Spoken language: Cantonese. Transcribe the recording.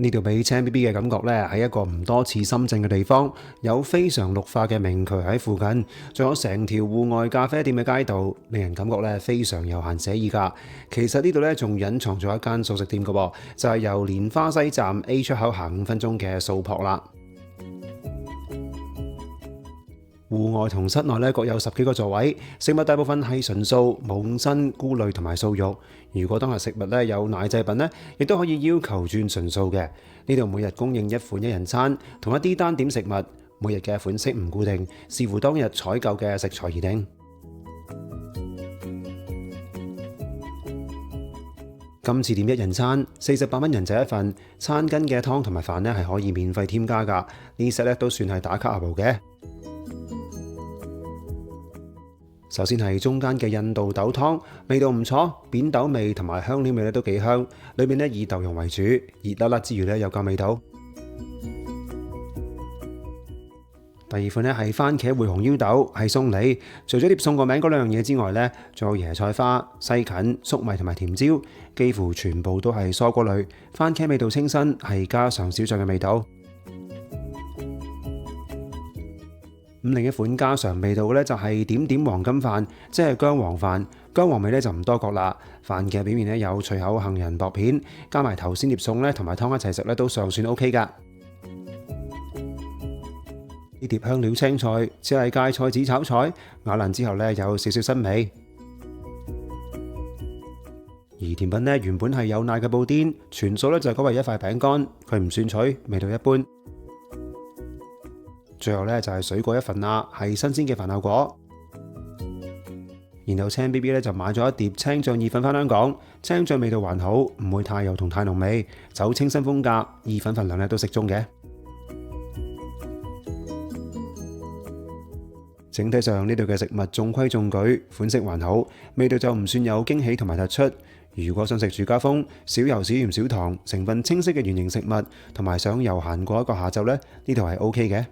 呢度俾青 BB 嘅感覺咧，係一個唔多似深圳嘅地方，有非常綠化嘅明渠喺附近，仲有成條戶外咖啡店嘅街道，令人感覺咧非常悠閒寫意㗎。其實呢度咧仲隱藏咗一間素食店嘅喎，就係由蓮花西站 A 出口行5分鐘嘅素樸啦。戶外同室內咧各有10幾個座位，食物大部分係純素，冇五辛、菇類同埋素肉。如果當日食物咧有奶製品咧，亦都可以要求轉純素嘅。呢度每日供應1款1人餐，同一啲單點食物，每日嘅款式唔固定，視乎當日採購嘅食材而定。今次點1人餐，48蚊人仔一份，餐巾嘅湯同埋飯咧係可以免費添加㗎。呢隻咧都算係打卡阿部嘅。首先係中間嘅印度豆湯，味道唔錯，扁豆味同埋香料味咧都幾香。裏面咧以豆蓉為主，熱辣辣之餘咧有夠味道。第二款咧係番茄回紅腰豆，係送禮。除咗貼送個名嗰2樣嘢之外咧，仲有椰菜花、西芹、粟米同埋甜椒，幾乎全部都係蔬果類。番茄味道清新，係家常小醬嘅味道。咁另一款家常味道嘅咧就係點點黃金飯，即係薑黃飯。薑黃味咧就唔多覺啦。飯嘅表面咧有脆口杏仁薄片，加埋頭先碟餸咧同埋湯一齊食咧都尚算 OK 㗎。呢碟香料青菜只係芥菜籽炒菜，咬爛之後咧有少少新味。而甜品咧原本係有奶嘅布甸，全數咧就改為一塊餅乾，佢唔算脆，味道一般。最後咧就係水果一份啦，係新鮮嘅飯後果。然後青 BB 咧就買咗一碟青醬意粉返香港，青醬味道還好，唔會太油同太濃味，走清新風格，意粉份量咧都適中嘅。整體上呢度嘅食物中規中矩，款式還好，味道就唔算有驚喜同埋突出。如果想食住家風，少油少鹽少糖，成分清晰嘅原形食物，同埋想悠閒過一個下晝呢，呢度係 OK 嘅。